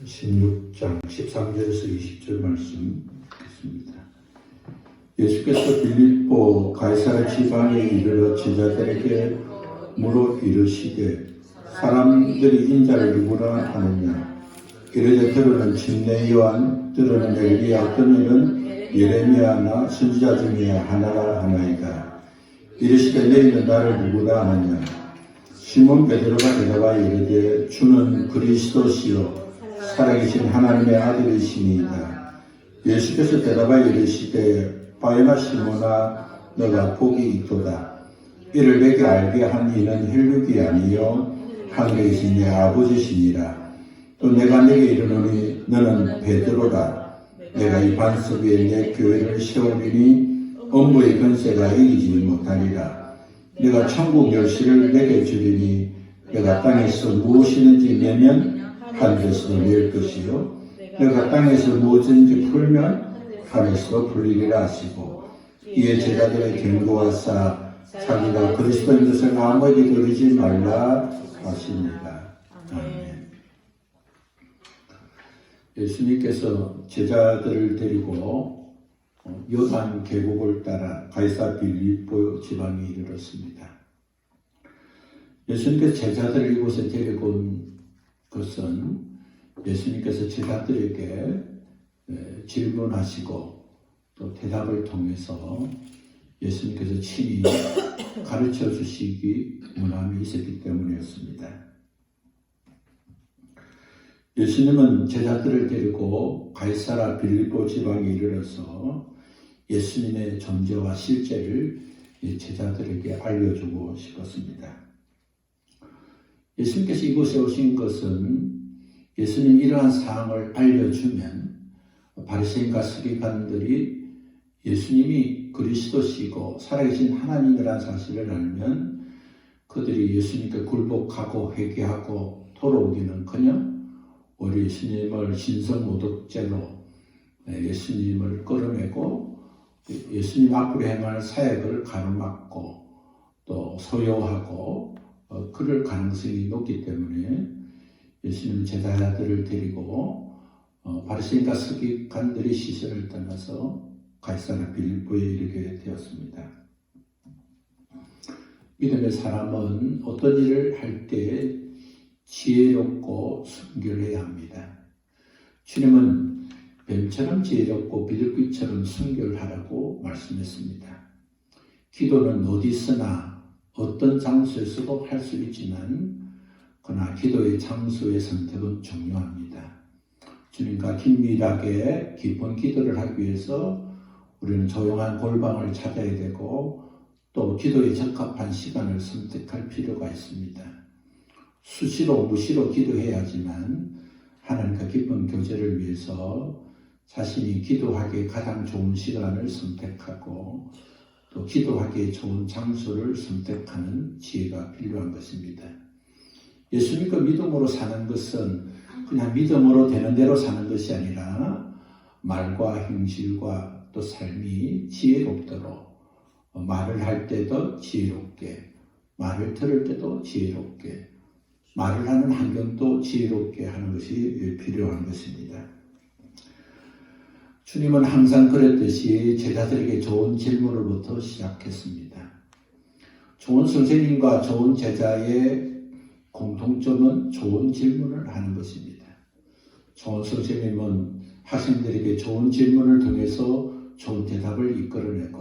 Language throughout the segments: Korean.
16장 13절에서 20절 말씀 읽겠습니다. 예수께서 빌립보 가이사랴 지방에 이르러 제자들에게 물어 이르시되 사람들이 인자를 누구라 하느냐. 이르되 들으는 침례 요한, 들으는 엘리야, 어떤 이는 예레미야나 선지자 중에 하나라 하나이다. 이르시되 너희는 나를 누구라 하느냐. 시몬 베드로가 대답하여 이르되 주는 그리스도시요 살아계신 하나님의 아들이시니이다. 예수께서 대답하여 이르시되 바요나 시몬아 너가 복이 있도다. 이를 내게 알게 한 이는 혈육이 아니요 하늘에 계신 내 아버지시니라. 또 내가 내게 이르노니 너는 베드로다. 내가 이 반석 위에 내 교회를 세우리니 엄부의 권세가 이기지 못하리라. 내가 천국 열쇠를 내게 주리니 내가 땅에서 무엇이든지 내면 하늘에서도 낼 것이요 내가 땅에서 무엇이든지 풀면 하늘에서도 풀리리라 하시고 이에 제자들의 경고하사 자기가 그리스도인 것을 아무에게 그러지 말라 하십니다. 아멘. 예수님께서 제자들을 데리고 요단 계곡을 따라 가이사 빌립보 지방에 이르렀습니다. 예수님께서 제자들을 이곳에 데리고 온 것은 예수님께서 제자들에게 질문하시고 또 대답을 통해서 예수님께서 친히 가르쳐 주시기 원함이 있었기 때문이었습니다. 예수님은 제자들을 데리고 가이사랴 빌립보 지방에 이르러서 예수님의 존재와 실제를 제자들에게 알려주고 싶었습니다. 예수님께서 이곳에 오신 것은 예수님 이러한 사항을 알려주면 바리새인과 서기관들이 예수님이 그리스도시고 살아계신 하나님이라는 사실을 알면 그들이 예수님께 굴복하고 회개하고 돌아오기는커녕 오히려 예수님을 신성모독죄로 예수님을 끌어내고 예수님 앞으로 행할 사역을 가로막고 또 소요하고 그럴 가능성이 높기 때문에 예수님 제자들을 데리고 바리새인과 서기관들의 시선을 떠나서 가이사랴 빌립보에 이르게 되었습니다. 믿음의 사람은 어떤 일을 할 때 지혜롭고 순결해야 합니다. 주님은 뱀처럼 지혜롭고 비둘기처럼 순결하라고 말씀했습니다. 기도는 어디서나 어떤 장소에서도 할 수 있지만 그러나 기도의 장소의 선택은 중요합니다. 주님과 긴밀하게 깊은 기도를 하기 위해서 우리는 조용한 골방을 찾아야 되고 또 기도에 적합한 시간을 선택할 필요가 있습니다. 수시로 무시로 기도해야지만 하나님과 깊은 교제를 위해서 자신이 기도하기에 가장 좋은 시간을 선택하고 또 기도하기에 좋은 장소를 선택하는 지혜가 필요한 것입니다. 예수 믿고 믿음으로 사는 것은 그냥 믿음으로 되는 대로 사는 것이 아니라 말과 행실과 또 삶이 지혜롭도록 말을 할 때도 지혜롭게, 말을 들을 때도 지혜롭게, 말을 하는 환경도 지혜롭게 하는 것이 필요한 것입니다. 주님은 항상 그랬듯이 제자들에게 좋은 질문으로부터 시작했습니다. 좋은 선생님과 좋은 제자의 공통점은 좋은 질문을 하는 것입니다. 좋은 선생님은 학생들에게 좋은 질문을 통해서 좋은 대답을 이끌어내고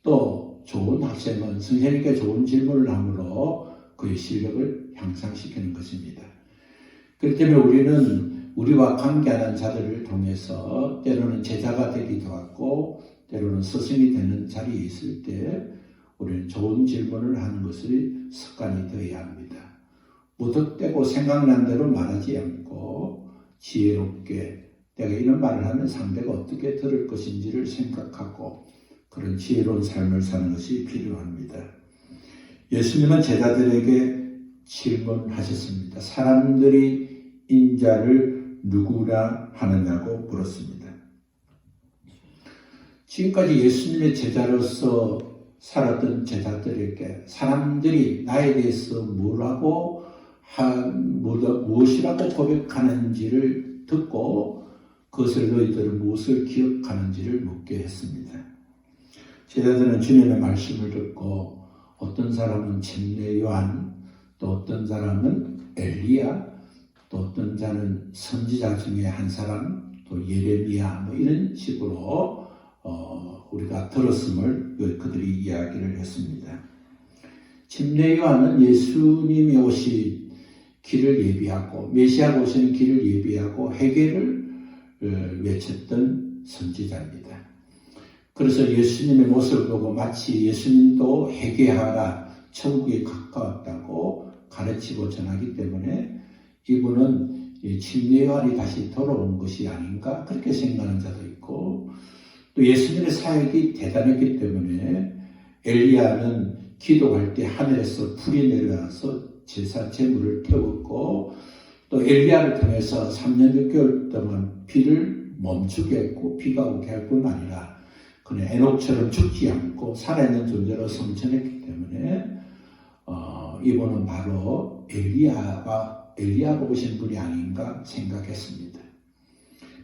또 좋은 학생은 선생님께 좋은 질문을 함으로 그의 실력을 향상시키는 것입니다. 그렇기 때문에 우리는 우리와 관계하는 자들을 통해서 때로는 제자가 되기도 하고 때로는 스승이 되는 자리에 있을 때 우리는 좋은 질문을 하는 것이 습관이 되어야 합니다. 무턱대고 생각난 대로 말하지 않고 지혜롭게 내가 이런 말을 하면 상대가 어떻게 들을 것인지를 생각하고 그런 지혜로운 삶을 사는 것이 필요합니다. 예수님은 제자들에게 질문하셨습니다. 사람들이 인자를 누구라 하느냐고 물었습니다. 지금까지 예수님의 제자로서 살았던 제자들에게 사람들이 나에 대해서 뭐라고 무엇이라고 고백하는지를 듣고 그것을 너희들은 무엇을 기억하는지를 묻게 했습니다. 제자들은 주님의 말씀을 듣고 어떤 사람은 침례 요한, 또 어떤 사람은 엘리야, 또 어떤 자는 선지자 중에 한 사람, 또 예레미야 뭐 이런 식으로 우리가 들었음을 그들이 이야기를 했습니다. 침례 요한은 예수님이 오신 길을 예비하고 메시아가 오시는 길을 예비하고 회개를 외쳤던 선지자입니다. 그래서 예수님의 모습을 보고 마치 예수님도 회개하라, 천국에 가까웠다고 가르치고 전하기 때문에 이분은 침례 요한이 다시 돌아온 것이 아닌가 그렇게 생각하는 자도 있고, 또 예수님의 사역이 대단했기 때문에 엘리야는 기도할 때 하늘에서 불이 내려와서 제사 제물을 태웠고, 또 엘리야를 통해서 3년 6개월 동안 비를 멈추게 했고 비가 오게 할 뿐만 아니라 그는 에녹처럼 죽지 않고 살아있는 존재로 성천했기 때문에 이분은 바로 엘리야가 오신 분이 아닌가 생각했습니다.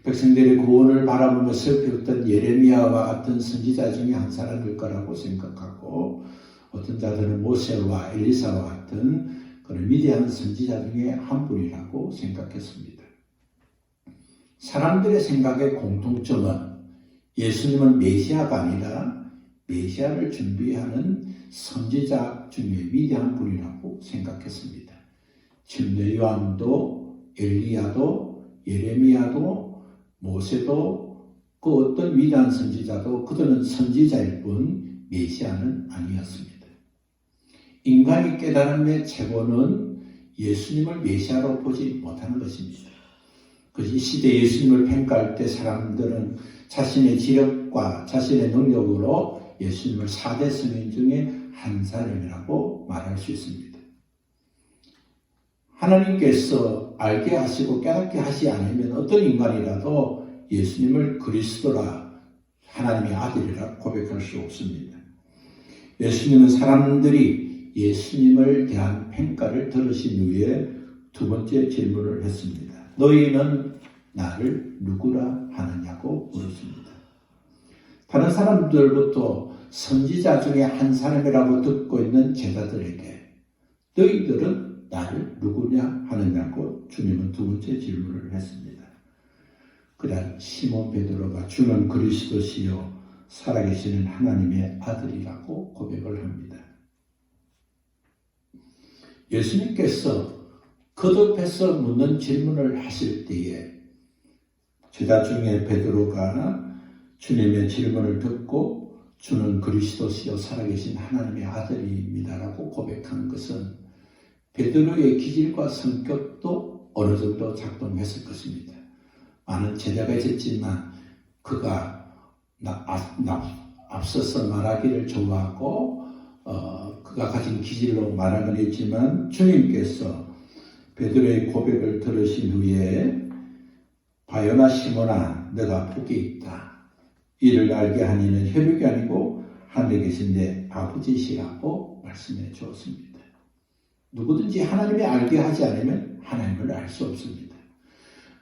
백성들의 구원을 바라보며 슬펐던 예레미야와 같은 선지자 중에 한 사람일 거라고 생각하고, 어떤 자들은 모세와 엘리사와 같은 그런 위대한 선지자 중에 한 분이라고 생각했습니다. 사람들의 생각의 공통점은 예수님은 메시아가 아니라 메시아를 준비하는 선지자 중에 위대한 분이라고 생각했습니다. 침례 요한도 엘리야도 예레미야도 모세도 그 어떤 위대한 선지자도 그들은 선지자일 뿐 메시아는 아니었습니다. 인간이 깨달음의 최고는 예수님을 메시아로 보지 못하는 것입니다. 이 시대 예수님을 평가할 때 사람들은 자신의 지력과 자신의 능력으로 예수님을 4대 성인 중에 한 사람이라고 말할 수 있습니다. 하나님께서 알게 하시고 깨닫게 하지 않으면 어떤 인간이라도 예수님을 그리스도라, 하나님의 아들이라 고백할 수 없습니다. 예수님은 사람들이 예수님을 대한 평가를 들으신 후에 두 번째 질문을 했습니다. 너희는 나를 누구라 하느냐고 물었습니다. 다른 사람들부터 선지자 중에 한 사람이라고 듣고 있는 제자들에게 너희들은 나를 누구냐 하느냐고 주님은 두 번째 질문을 했습니다. 그날 시몬 베드로가 주는 그리스도시요 살아계시는 하나님의 아들이라고 고백을 합니다. 예수님께서 거듭해서 묻는 질문을 하실 때에 제자 중에 베드로가 주님의 질문을 듣고 주는 그리스도시요 살아계신 하나님의 아들입니다라고 고백한 것은 베드로의 기질과 성격도 어느 정도 작동했을 것입니다. 많은 제자가 있었지만 그가 앞서서 말하기를 좋아하고 그가 가진 기질로 말하는 있지만 주님께서 베드로의 고백을 들으신 후에 바요나 시몬아 너가 복이 있다. 이를 알게 하니는 혈육이 아니고 하늘에 계신 내 아버지시라고 말씀해 주었습니다. 누구든지 하나님이 알게 하지 않으면 하나님을 알 수 없습니다.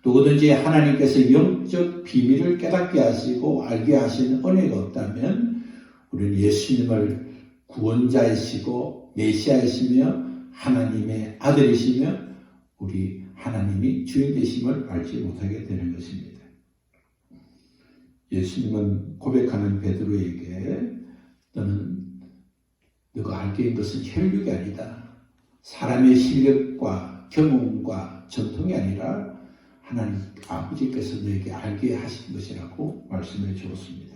누구든지 하나님께서 영적 비밀을 깨닫게 하시고 알게 하시는 은혜가 없다면 우리는 예수님을 구원자이시고 메시아이시며 하나님의 아들이시며 우리 하나님이 주인 되심을 알지 못하게 되는 것입니다. 예수님은 고백하는 베드로에게 너는 너가 알게 된 것은 혈육이 아니다. 사람의 실력과 경험과 전통이 아니라 하나님 아버지께서 너에게 알게 하신 것이라고 말씀해 주었습니다.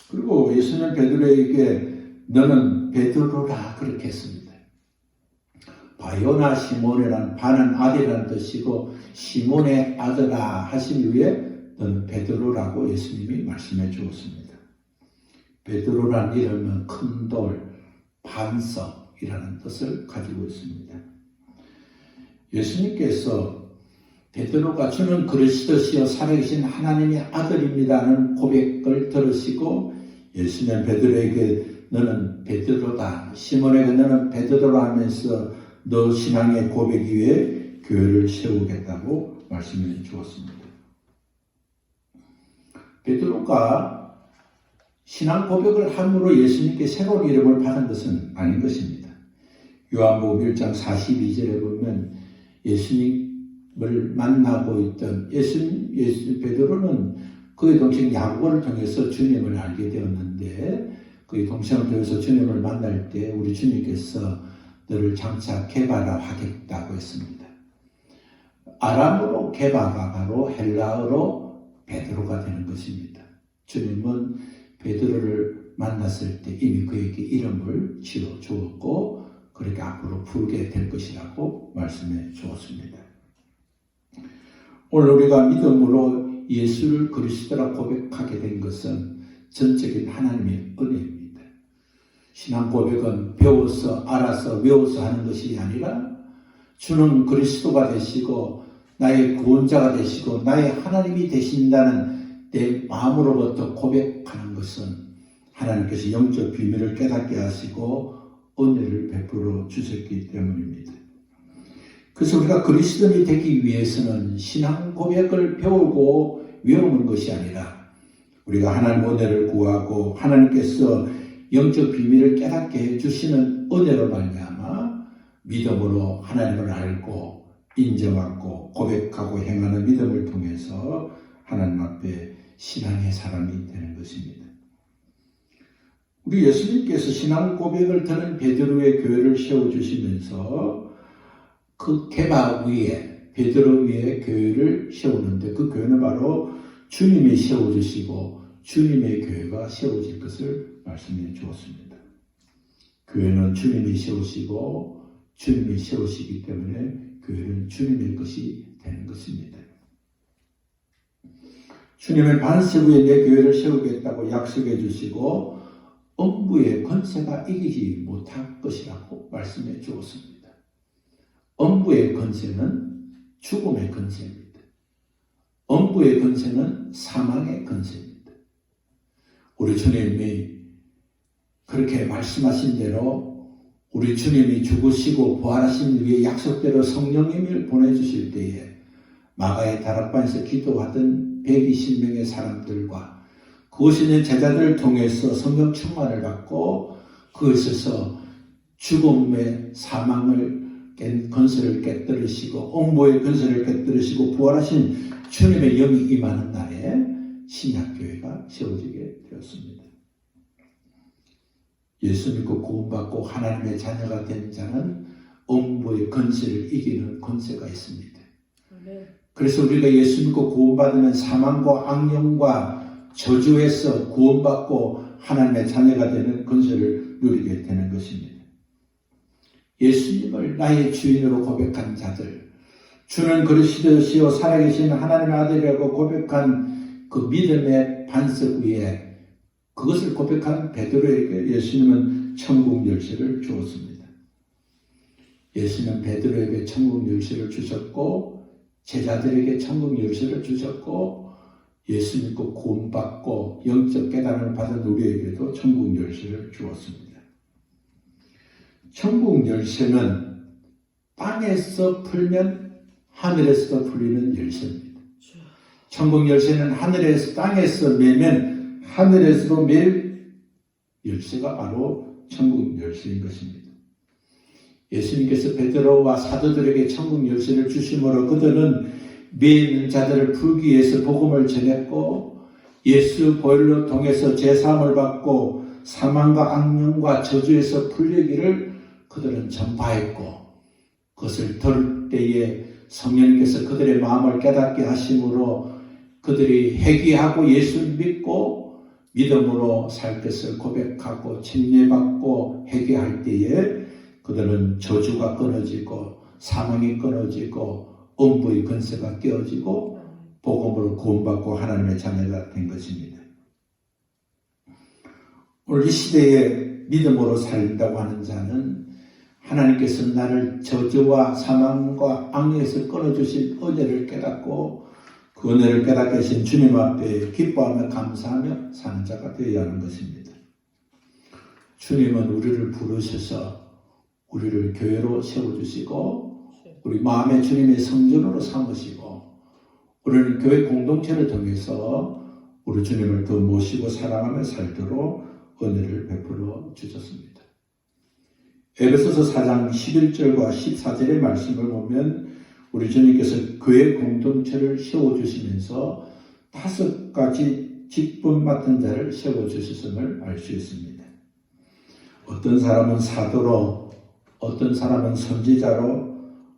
그리고 예수님은 베드로에게 너는 베드로라 그렇게 했습니다. 바요나 시몬이란 바는 아들이라는 뜻이고 시몬의 아들아 하신 후에 너는 베드로라고 예수님이 말씀해 주었습니다. 베드로란 이름은 큰 돌, 반석이라는 뜻을 가지고 있습니다. 예수님께서 베드로가 주는 그리스도시요 살아계신 하나님의 아들입니다는 고백을 들으시고 예수님은 베드로에게 너는 베드로다, 시몬에게 너는 베드로라 하면서 너 신앙의 고백 위에 교회를 세우겠다고 말씀해 주었습니다. 베드로가 신앙 고백을 함으로 예수님께 새로운 이름을 받은 것은 아닌 것입니다. 요한복음 1장 42절에 보면 예수님을 만나고 있던 베드로는 그의 동생 야고보를 통해서 주님을 알게 되었는데 그의 동생을 통해서 주님을 만날 때 우리 주님께서 너를 장차 게바라 하겠다고 했습니다. 아람어로 게바가 바로 헬라어로 베드로가 되는 것입니다. 주님은 베드로를 만났을 때 이미 그에게 이름을 지어 주었고 그렇게 앞으로 부르게 될 것이라고 말씀해 주었습니다. 오늘 우리가 믿음으로 예수를 그리스도라 고백하게 된 것은 전적인 하나님의 은혜입니다. 신앙 고백은 배워서 알아서 외워서 하는 것이 아니라 주는 그리스도가 되시고 나의 구원자가 되시고 나의 하나님이 되신다는 내 마음으로부터 고백하는 것은 하나님께서 영적 비밀을 깨닫게 하시고 은혜를 베풀어 주셨기 때문입니다. 그래서 우리가 그리스도인이 되기 위해서는 신앙 고백을 배우고 외우는 것이 아니라 우리가 하나님 은혜를 구하고 하나님께서 영적 비밀을 깨닫게 해주시는 은혜로 말미암아 믿음으로 하나님을 알고 인정하고 고백하고 행하는 믿음을 통해서 하나님 앞에 신앙의 사람이 되는 것입니다. 우리 예수님께서 신앙 고백을 드는 베드로의 교회를 세워주시면서 그 게바 위에 베드로 위에 교회를 세우는데 그 교회는 바로 주님이 세워주시고 주님의 교회가 세워질 것을 말씀해 주었습니다. 교회는 주님이 세우시고 주님이 세우시기 때문에 교회는 주님의 것이 되는 것입니다. 주님은 반석 위에 내 교회를 세우겠다고 약속해 주시고 음부의 권세가 이기지 못할 것이라고 말씀해 주었습니다. 음부의 권세는 죽음의 권세입니다. 음부의 권세는 사망의 권세입니다. 우리 주님이 그렇게 말씀하신 대로 우리 주님이 죽으시고 부활하신 후에 약속대로 성령님을 보내주실 때에 마가의 다락방에서 기도하던 120명의 사람들과 그곳에 있는 제자들을 통해서 성령 충만을 받고 그것에서 죽음의 사망을 건설을 깨뜨리시고 음부의 건설을 깨뜨리시고 부활하신 주님의 영이 임하는 날에 신약교회가 세워지게 되었습니다. 예수 믿고 구원받고 하나님의 자녀가 된 자는 음부의 권세를 이기는 권세가 있습니다. 그래서 우리가 예수 믿고 구원받으면 사망과 악령과 저주에서 구원받고 하나님의 자녀가 되는 권세를 누리게 되는 것입니다. 예수님을 나의 주인으로 고백한 자들, 주는 그리스도시요 살아계신 하나님의 아들이라고 고백한 그 믿음의 반석 위에 그것을 고백한 베드로에게 예수님은 천국 열쇠를 주었습니다. 예수님은 베드로에게 천국 열쇠를 주셨고 제자들에게 천국 열쇠를 주셨고 예수 믿고 구원받고 영적 깨달음을 받은 우리에게도 천국 열쇠를 주었습니다. 천국 열쇠는 땅에서 풀면 하늘에서도 풀리는 열쇠입니다. 천국 열쇠는 하늘에서 땅에서 매면 하늘에서도 맬 열쇠가 바로 천국 열쇠인 것입니다. 예수님께서 베드로와 사도들에게 천국 열쇠를 주심으로 그들은 매이는 자들을 풀기 위해서 복음을 전했고 예수 보혈로 통해서 제사함을 받고 사망과 악령과 저주에서 풀리기를 그들은 전파했고 그것을 들을 때에 성령님께서 그들의 마음을 깨닫게 하심으로 그들이 회개하고 예수 믿고 믿음으로 살 것을 고백하고 침례받고 회개할 때에 그들은 저주가 끊어지고 사망이 끊어지고 음부의 권세가 깨어지고 복음으로 구원받고 하나님의 자녀가 된 것입니다. 오늘 이 시대에 믿음으로 살린다고 하는 자는 하나님께서 나를 저주와 사망과 악령에서 끊어주신 은혜를 깨닫고 그 은혜를 깨닫게 하신 주님 앞에 기뻐하며 감사하며 사는 자가 되어야 하는 것입니다. 주님은 우리를 부르셔서 우리를 교회로 세워주시고 우리 마음의 주님의 성전으로 삼으시고 우리는 교회 공동체를 통해서 우리 주님을 더 모시고 사랑하며 살도록 은혜를 베풀어 주셨습니다. 에베소서 4장 11절과 14절의 말씀을 보면 우리 주님께서 교회 공동체를 세워주시면서 5가지 직분 맡은 자를 세워주셨음을 알 수 있습니다. 어떤 사람은 사도로, 어떤 사람은 선지자로,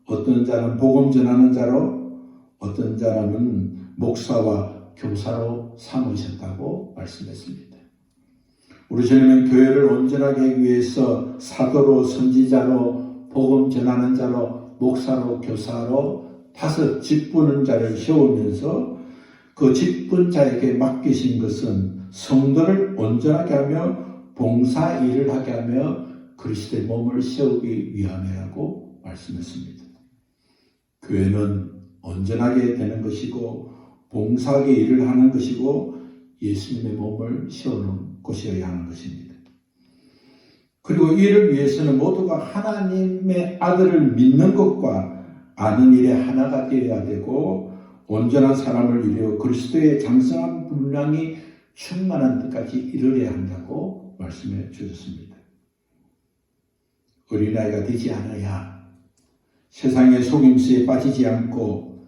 어떤 자는 복음 전하는 자로, 어떤 사람은 목사와 교사로 삼으셨다고 말씀했습니다. 우리 주님은 교회를 온전하게 하기 위해서 사도로, 선지자로, 복음 전하는 자로, 목사로, 교사로 5 직분은 자를 세우면서 그 직분자에게 맡기신 것은 성도를 온전하게 하며 봉사 일을 하게 하며 그리스도의 몸을 세우기 위함이라고 말씀했습니다. 교회는 온전하게 되는 것이고 봉사하게 일을 하는 것이고 예수님의 몸을 세우는 곳이어야 하는 것입니다. 그리고 이를 위해서는 모두가 하나님의 아들을 믿는 것과 아는 일에 하나가 되어야 되고 온전한 사람을 이루어 그리스도의 장성한 분량이 충만한 데까지 이르러야 한다고 말씀해 주셨습니다. 어린아이가 되지 않아야 세상의 속임수에 빠지지 않고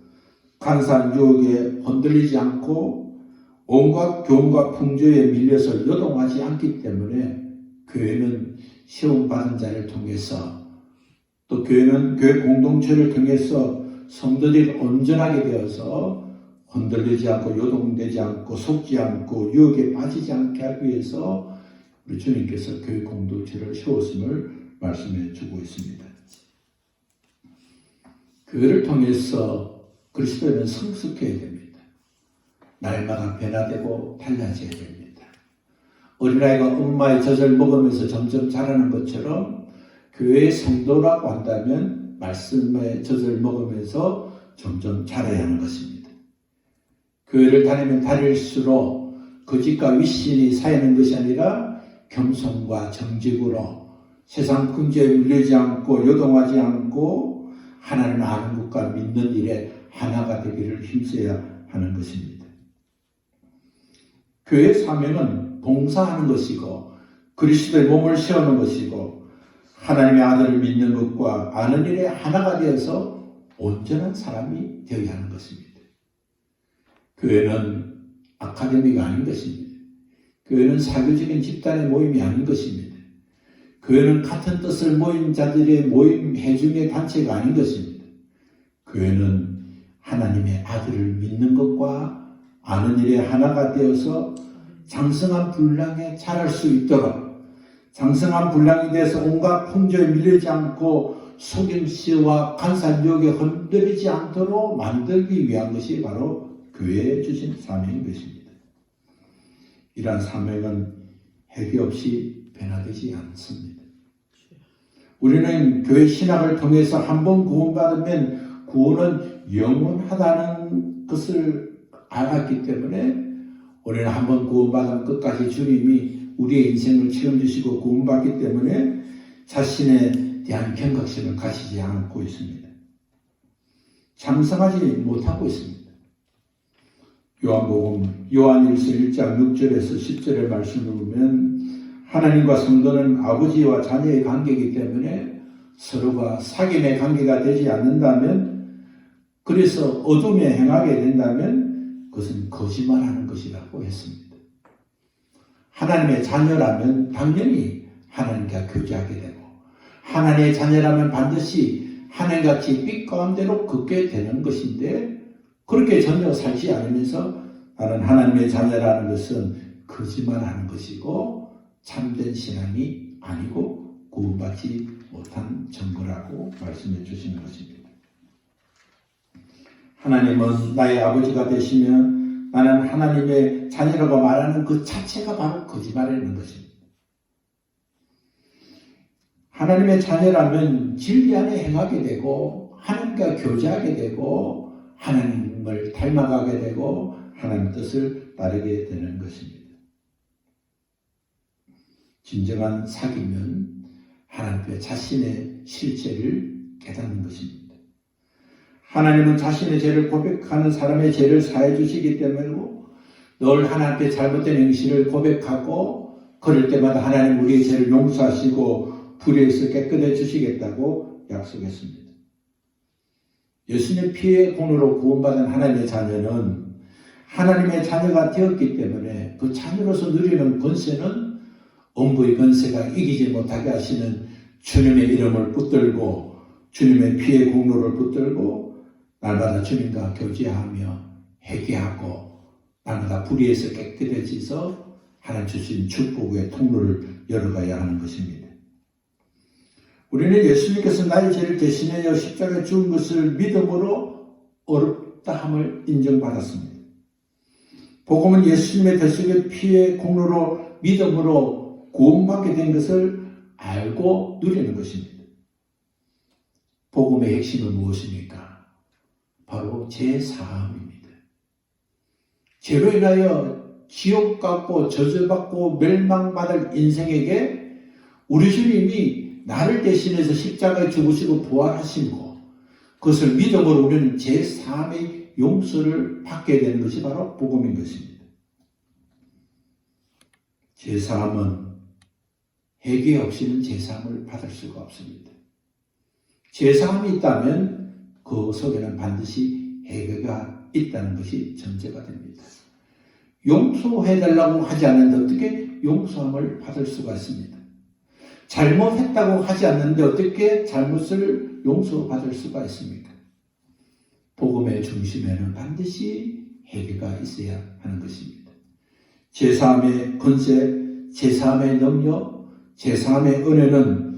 간사한 유혹에 흔들리지 않고 온갖 교훈과 풍조에 밀려서 요동하지 않기 때문에 교회는 시험받은 자를 통해서 또 교회는 교회 공동체를 통해서 성도들이 온전하게 되어서 흔들리지 않고 요동되지 않고 속지 않고 유혹에 빠지지 않게 하기 위해서 우리 주님께서 교회 공동체를 세웠음을 말씀해 주고 있습니다. 교회를 통해서 그리스도인은 성숙해야 됩니다. 날마다 변화되고 달라져야 됩니다. 어린아이가 엄마의 젖을 먹으면서 점점 자라는 것처럼 교회의 성도라고 한다면 말씀의 젖을 먹으면서 점점 자라야 하는 것입니다. 교회를 다니면 다닐수록 거짓과 윗신이 쌓이는 것이 아니라 겸손과 정직으로 세상 풍조에 밀리지 않고 요동하지 않고 하나님을 아는 것과 믿는 일에 하나가 되기를 힘써야 하는 것입니다. 교회의 사명은 봉사하는 것이고 그리스도의 몸을 세우는 것이고 하나님의 아들을 믿는 것과 아는 일에 하나가 되어서 온전한 사람이 되어야 하는 것입니다. 교회는 아카데미가 아닌 것입니다. 교회는 사교적인 집단의 모임이 아닌 것입니다. 교회는 같은 뜻을 모인 자들의 모임 회중의 단체가 아닌 것입니다. 교회는 하나님의 아들을 믿는 것과 아는 일에 하나가 되어서 장성한 분량에 자랄 수 있도록 장성한 분량이 돼서 온갖 풍조에 밀리지 않고 속임수와 간사한 유혹에 흔들리지 않도록 만들기 위한 것이 바로 교회에 주신 사명인 것입니다. 이러한 사명은 해결 없이 변화되지 않습니다. 우리는 교회 신학을 통해서 한번 구원받으면 구원은 영원하다는 것을 알았기 때문에 우리는 한번 구원받으면 끝까지 주님이 우리의 인생을 책임지시고 구원받기 때문에 자신에 대한 경각심을 가지지 않고 있습니다. 장성하지 못하고 있습니다. 요한복음 요한일서 1장 6절에서 10절의 말씀을 보면 하나님과 성도는 아버지와 자녀의 관계이기 때문에 서로가 사귐의 관계가 되지 않는다면 그래서 어둠에 행하게 된다면 그것은 거짓말하는 것이라고 했습니다. 하나님의 자녀라면 당연히 하나님과 교제하게 되고 하나님의 자녀라면 반드시 하나님같이 빛 가운데로 걷게 되는 것인데 그렇게 전혀 살지 않으면서 나는 하나님의 자녀라는 것은 거짓말하는 것이고 참된 신앙이 아니고 구원받지 못한 증거라고 말씀해 주시는 것입니다. 하나님은 나의 아버지가 되시면 나는 하나님의 자녀라고 말하는 그 자체가 바로 거짓말이라는 것입니다. 하나님의 자녀라면 진리 안에 행하게 되고 하나님과 교제하게 되고 하나님을 닮아가게 되고 하나님 뜻을 따르게 되는 것입니다. 진정한 사귐은 하나님의 자신의 실체를 깨닫는 것입니다. 하나님은 자신의 죄를 고백하는 사람의 죄를 사해 주시기 때문이고 늘 하나님께 잘못된 행실을 고백하고 그럴 때마다 하나님 우리의 죄를 용서하시고 불의에서 깨끗해 주시겠다고 약속했습니다. 예수님의 피의 공로로 구원받은 하나님의 자녀는 하나님의 자녀가 되었기 때문에 그 자녀로서 누리는 권세는 음부의 권세가 이기지 못하게 하시는 주님의 이름을 붙들고 주님의 피의 공로를 붙들고 날마다 주님과 교제하며 회개하고 날마다 불의에서 깨끗해져서 하나님 주신 축복의 통로를 열어가야 하는 것입니다. 우리는 예수님께서 나의 죄를 대신하여 십자가에 죽은 것을 믿음으로 어렵다함을 인정받았습니다. 복음은 예수님의 대속의 피의 공로로 믿음으로 구원받게 된 것을 알고 누리는 것입니다. 복음의 핵심은 무엇입니까? 바로 죄사함입니다. 죄로 인하여 지옥 같고 저주받고 멸망받을 인생에게 우리 주님이 나를 대신해서 십자가에 죽으시고 부활하시고 그것을 믿음으로 우리는 죄사함의 용서를 받게 되는 것이 바로 복음인 것입니다. 죄사함은 회개 없이는 죄사함을 받을 수가 없습니다. 죄사함이 있다면 그 속에는 반드시 회개가 있다는 것이 전제가 됩니다. 용서해달라고 하지 않는데 어떻게 용서함을 받을 수가 있습니다. 잘못했다고 하지 않는데 어떻게 잘못을 용서받을 수가 있습니까? 복음의 중심에는 반드시 회개가 있어야 하는 것입니다. 제사함의 권세, 제사함의 능력, 제사함의 은혜는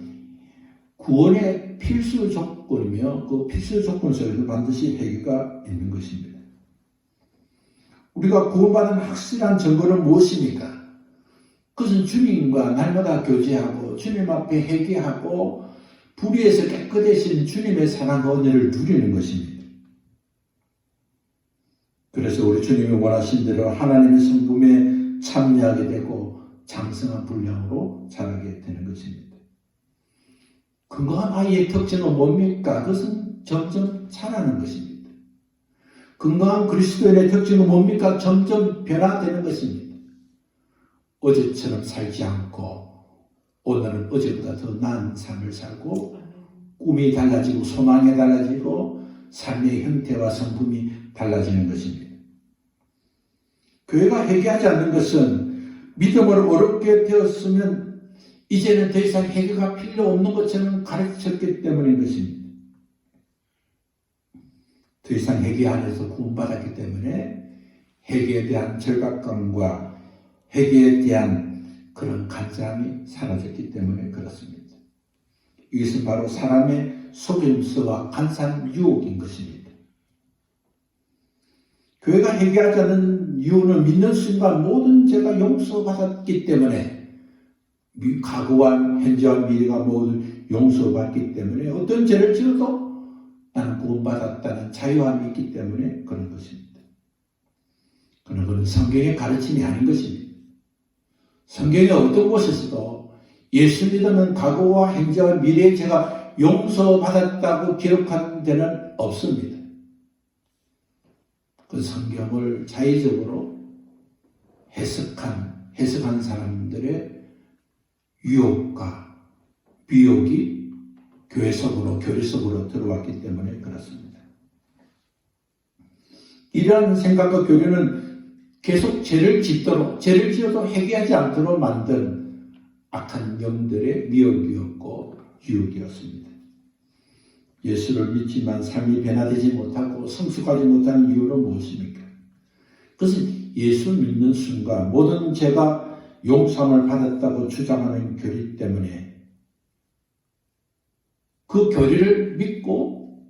구원의 필수 조건이며 그 필수 조건 속에서 반드시 회개가 있는 것입니다. 우리가 구원받은 확실한 증거는 무엇입니까? 그것은 주님과 날마다 교제하고 주님 앞에 회개하고 불의에서 깨끗해진 주님의 사랑과 은혜를 누리는 것입니다. 그래서 우리 주님이 원하신 대로 하나님의 성품에 참여하게 되고 장성한 분량으로 자라게 되는 것입니다. 건강한 아이의 특징은 뭡니까? 그것은 점점 자라는 것입니다. 건강한 그리스도인의 특징은 뭡니까? 점점 변화되는 것입니다. 어제처럼 살지 않고 오늘은 어제보다 더 나은 삶을 살고 꿈이 달라지고 소망이 달라지고 삶의 형태와 성품이 달라지는 것입니다. 교회가 회개하지 않는 것은 믿음으로 어렵게 되었으면 이제는 더 이상 회개가 필요 없는 것처럼 가르쳤기 때문인 것입니다. 더 이상 회개 안에서 구원받았기 때문에 회개에 대한 절박감과 회개에 대한 그런 간절함이 사라졌기 때문에 그렇습니다. 이것은 바로 사람의 속임수와 간사한 유혹인 것입니다. 교회가 회개하지 않는 이유는 믿는 순간 모든 죄가 용서받았기 때문에 과거와 현재와 미래가 모두 용서받기 때문에 어떤 죄를 지어도 나는 구원받았다는 자유함이 있기 때문에 그런 것입니다. 그러나 그건 성경의 가르침이 아닌 것입니다. 성경의 어떤 곳에서도 예수 믿으면 과거와 현재와 미래의 죄가 용서받았다고 기록한 데는 없습니다. 그 성경을 자의적으로 해석한 사람들의 유혹과 미혹이 교회 속으로, 교리 속으로 들어왔기 때문에 그렇습니다. 이러한 생각과 교리는 계속 죄를 지어도 회개하지 않도록 만든 악한 영들의 미혹이었고 유혹이었습니다. 예수를 믿지만 삶이 변화되지 못하고 성숙하지 못하는 이유는 무엇입니까? 그것은 예수 믿는 순간 모든 죄가 용서함을 받았다고 주장하는 교리 때문에 그 교리를 믿고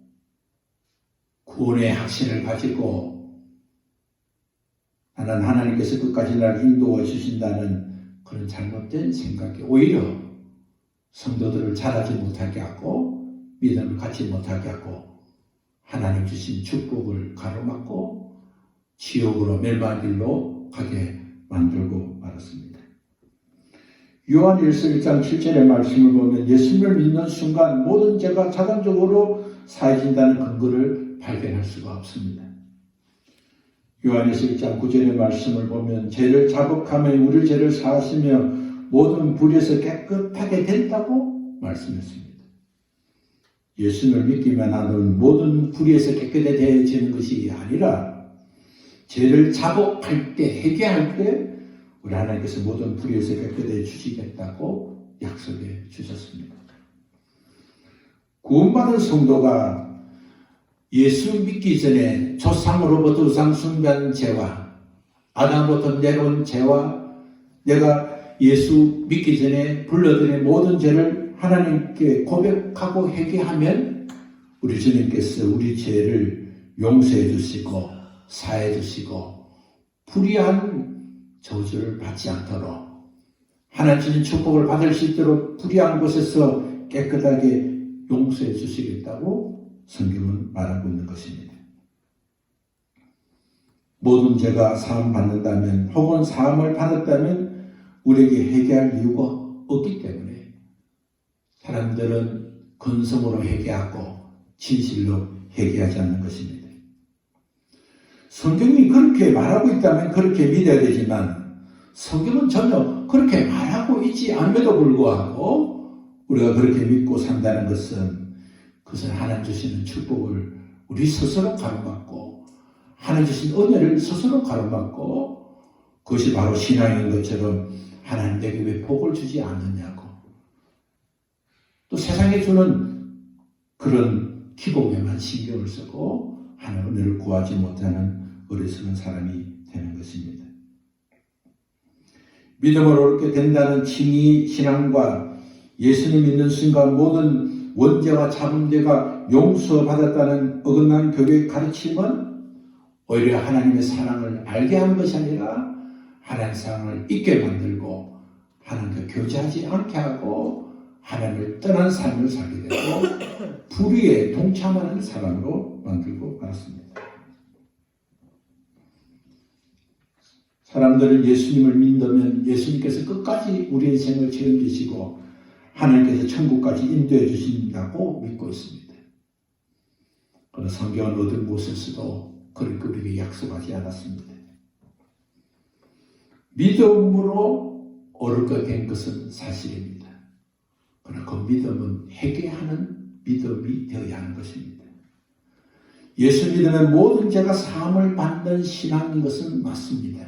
구원의 확신을 가지고 나는 하나님께서 끝까지 나를 인도해 주신다는 그런 잘못된 생각이 오히려 성도들을 자라지 못하게 하고 믿음을 갖지 못하게 하고 하나님 주신 축복을 가로막고 지옥으로 멸망길로 가게 만들고 말았습니다. 요한일서 1장 7절의 말씀을 보면 예수님을 믿는 순간 모든 죄가 자동적으로 사해진다는 근거를 발견할 수가 없습니다. 요한일서 1장 9절의 말씀을 보면 죄를 자복하며 우리 죄를 사하시며 모든 불의에서 깨끗하게 된다고 말씀했습니다. 예수님을 믿기만 하는 모든 불의에서 깨끗해지는 것이 아니라 죄를 자복할 때, 회개할 때 우리 하나님께서 모든 불의에서 깨끗해 주시겠다고 약속해 주셨습니다. 구원받은 성도가 예수 믿기 전에 조상으로부터 우상 숭배한 죄와 아담부터 내려온 죄와 내가 예수 믿기 전에 불러드린 모든 죄를 하나님께 고백하고 회개하면 우리 주님께서 우리 죄를 용서해 주시고 사해 주시고 불의한 저주를 받지 않도록 하나님 주신 축복을 받을 수 있도록 불의한 곳에서 깨끗하게 용서해 주시겠다고 성경은 말하고 있는 것입니다. 모든 죄가 사함 받는다면 혹은 사함을 받았다면 우리에게 회개할 이유가 없기 때문에 사람들은 근성으로 회개하고 진실로 회개하지 않는 것입니다. 성경이 그렇게 말하고 있다면 그렇게 믿어야 되지만 성경은 전혀 그렇게 말하고 있지 않음에도 불구하고 우리가 그렇게 믿고 산다는 것은 그것은 하나님 주시는 축복을 우리 스스로 가로막고 하나님 주신 은혜를 스스로 가로막고 그것이 바로 신앙인 것처럼 하나님 내게 왜 복을 주지 않느냐고 또 세상에 주는 그런 기복에만 신경을 쓰고 하나님 은혜를 구하지 못하는 어리석은 사람이 되는 것입니다. 믿음으로 옳게 된다는 칭의 신앙과 예수님 믿는 순간 모든 원죄와 잡음죄가 용서받았다는 어긋난 교회의 가르침은 오히려 하나님의 사랑을 알게 하는 것이 아니라 하나님의 사랑을 잊게 만들고 하나님과 교제하지 않게 하고 하나님을 떠난 삶을 살게 되고 불의에 동참하는 사람으로 만들고 말았습니다. 사람들은 예수님을 믿으면 예수님께서 끝까지 우리 인생을 책임지시고 하나님께서 천국까지 인도해 주신다고 믿고 있습니다. 그러나 성경은 어떤 곳에서도 그렇게 우리에게 약속하지 않았습니다. 믿음으로 옳게 된 것은 사실입니다. 그러나 그 믿음은 회개하는 믿음이 되어야 하는 것입니다. 예수 믿으면 모든 죄가 사함을 받는 신앙인 것은 맞습니다.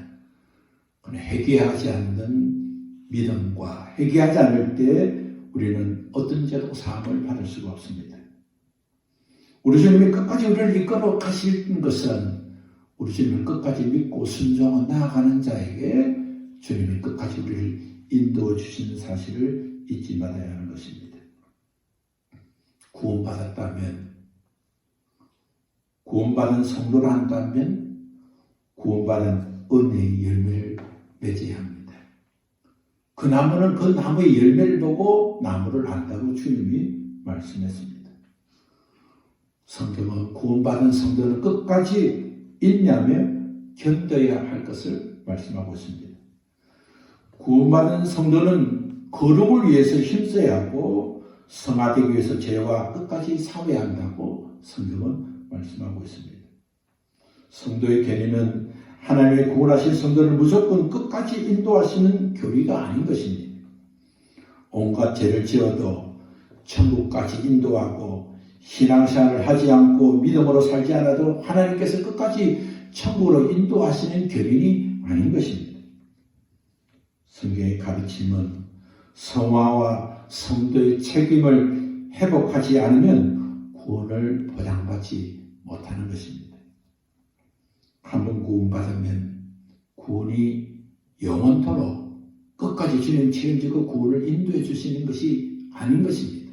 그러나 회개하지 않는 믿음과 회개하지 않을 때 우리는 어떤 죄도 사함을 받을 수가 없습니다. 우리 주님이 끝까지 우리를 이끌어 가실 것은 우리 주님을 끝까지 믿고 순종하고 나아가는 자에게 주님이 끝까지 우리를 인도해 주시는 사실을 잊지 말아야 하는 것입니다. 구원받았다면, 구원받은 성도를 한다면 구원받은 은혜의 열매를 맺어야 합니다. 그 나무는 그 나무의 열매를 보고 나무를 안다고 주님이 말씀했습니다. 성경은 구원받은 성도는 끝까지 인내하며 견뎌야 할 것을 말씀하고 있습니다. 구원받은 성도는 거룩을 위해서 힘써야 하고 성화되기 위해서 죄와 끝까지 싸워야 한다고 성경은 말씀하고 있습니다. 성도의 견인은 하나님의 구원하신 성도를 무조건 끝까지 인도하시는 교리가 아닌 것입니다. 온갖 죄를 지어도 천국까지 인도하고 신앙생활을 하지 않고 믿음으로 살지 않아도 하나님께서 끝까지 천국으로 인도하시는 교리는 아닌 것입니다. 성경의 가르침은 성화와 성도의 책임을 회복하지 않으면 구원을 보장받지 못하는 것입니다. 한번 구원받으면 구원이 영원토록 끝까지 주님 책임지고 구원을 인도해 주시는 것이 아닌 것입니다.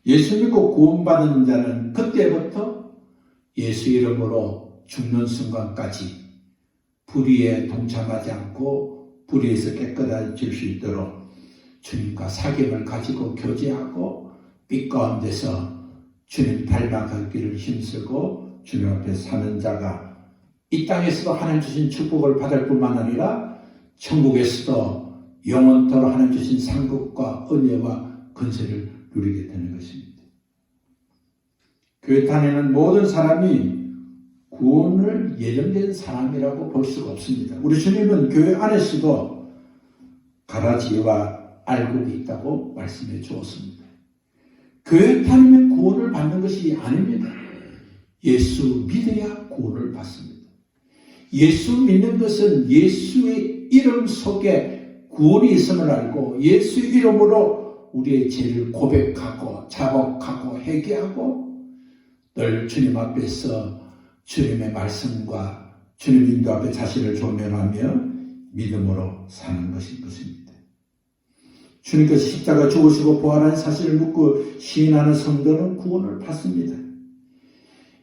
예수 믿고 구원받은 자는 그때부터 예수 이름으로 죽는 순간까지 불의에 동참하지 않고 불의에서 깨끗해질 수 있도록 주님과 사귐을 가지고 교제하고 빛 가운데서 주님 닮아가기를 힘쓰고 주님 앞에 사는 자가 이 땅에서도 하나님 주신 축복을 받을 뿐만 아니라 천국에서도 영원토록 하나님 주신 상급과 은혜와 권세를 누리게 되는 것입니다. 교회 다니는 모든 사람이 구원을 예정된 사람이라고 볼 수가 없습니다. 우리 주님은 교회 안에서도 가라지와 알곡이 있다고 말씀해 주었습니다. 교회 다니면 구원을 받는 것이 아닙니다. 예수 믿어야 구원을 받습니다. 예수 믿는 것은 예수의 이름 속에 구원이 있음을 알고 예수 이름으로 우리의 죄를 고백하고 자복하고 회개하고 늘 주님 앞에서 주님의 말씀과 주님 인도 앞에 자신을 조명하며 믿음으로 사는 것입니다. 주님께서 십자가 죽으시고 부활한 사실을 묻고 시인하는 성도는 구원을 받습니다.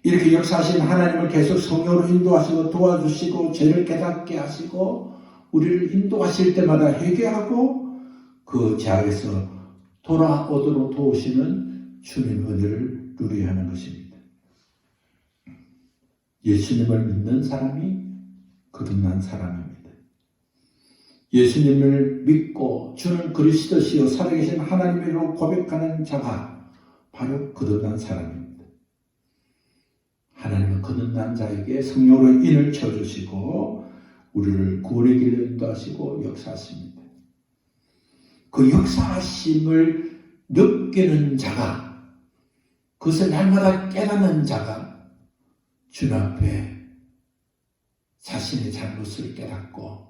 이렇게 역사하신 하나님을 계속 성령으로 인도하시고 도와주시고 죄를 깨닫게 하시고 우리를 인도하실 때마다 회개하고 그 죄악에서 돌아오도록 도우시는 주님의 은혜를 누려야 하는 것입니다. 예수님을 믿는 사람이 거듭난 사람입니다. 예수님을 믿고 주는 그리스도시요 살아계신 하나님이라고 고백하는 자가 바로 거듭난 사람입니다. 하나님은 거듭난 자에게 성령으로 인을 쳐주시고 우리를 구원의 길로 인도하시고 역사하십니다. 그 역사하심을 느끼는 자가, 그것을 날마다 깨닫는 자가 주님 앞에 자신의 잘못을 깨닫고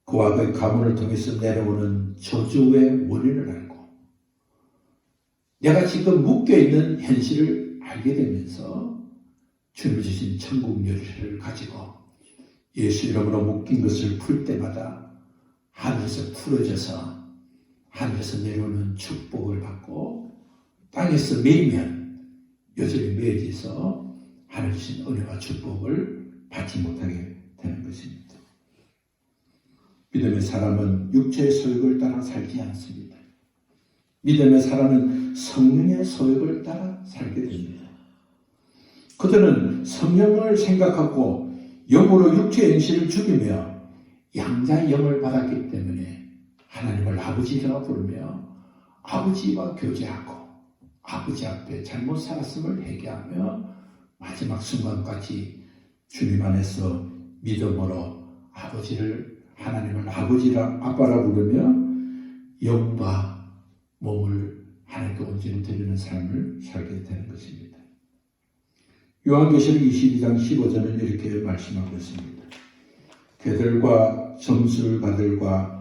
그와 그 가문을 통해서 내려오는 저주의 원인을 알고 내가 지금 묶여있는 현실을 알게 되면서 주님 주신 천국 열쇠를 가지고 예수 이름으로 묶인 것을 풀 때마다 하늘에서 풀어져서 하늘에서 내려오는 축복을 받고 땅에서 매이면 여전히 매여져서 하늘 주신 은혜와 축복을 받지 못하게 되는 것입니다. 믿음의 사람은 육체의 소욕을 따라 살지 않습니다. 믿음의 사람은 성령의 소욕을 따라 살게 됩니다. 그들은 성령을 생각하고 영으로 육체의 행실을 죽이며 양자의 영을 받았기 때문에 하나님을 아버지라 부르며 아버지와 교제하고 아버지 앞에 잘못 살았음을 회개하며 마지막 순간까지 주님 안에서 믿음으로 하나님을 아버지라 아빠라 부르며 영과 몸을 하나님께 온전히 드리는 삶을 살게 되는 것입니다. 요한계시록 22장 15절은 이렇게 말씀하고 있습니다. 그들과 점술가들과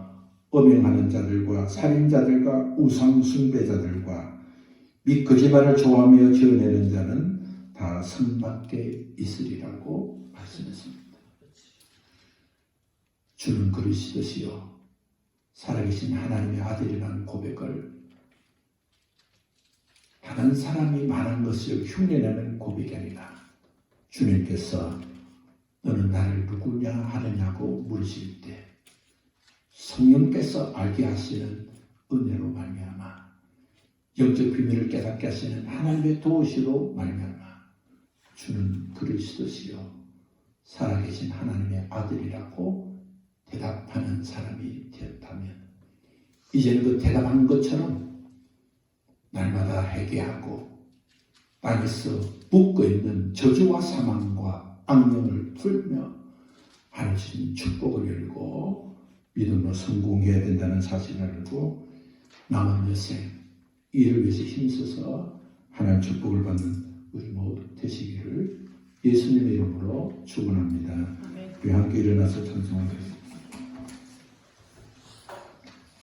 음행하는 자들과 살인자들과 우상 숭배자들과 및 거짓말을 좋아하며 지어내는 자는 다 성 밖에 있으리라고 말씀했습니다. 주는 그리스도시요 살아계신 하나님의 아들이라는 고백을 다른 사람이 말한 것을 흉내내는 고백이 아니라 주님께서 너는 나를 누구냐 하느냐고 물으실 때 성령께서 알게 하시는 은혜로 말미암아 영적 비밀을 깨닫게 하시는 하나님의 도우시로 말미암아 주는 그리스도시요 살아계신 하나님의 아들이라고 대답하는 사람이 되었다면 이제는 그 대답한 것처럼 날마다 회개하고 땅에서 묶어있는 저주와 사망과 악령을 풀며 하늘 주신 축복을 열고 믿음으로 성공해야 된다는 사실을 알고 남은 여생 이를 위해서 힘써서 하나님 축복을 받는 우리 모두 되시기를 예수님의 이름으로 축원합니다. 우리 함께 일어나서 찬송하겠습니다.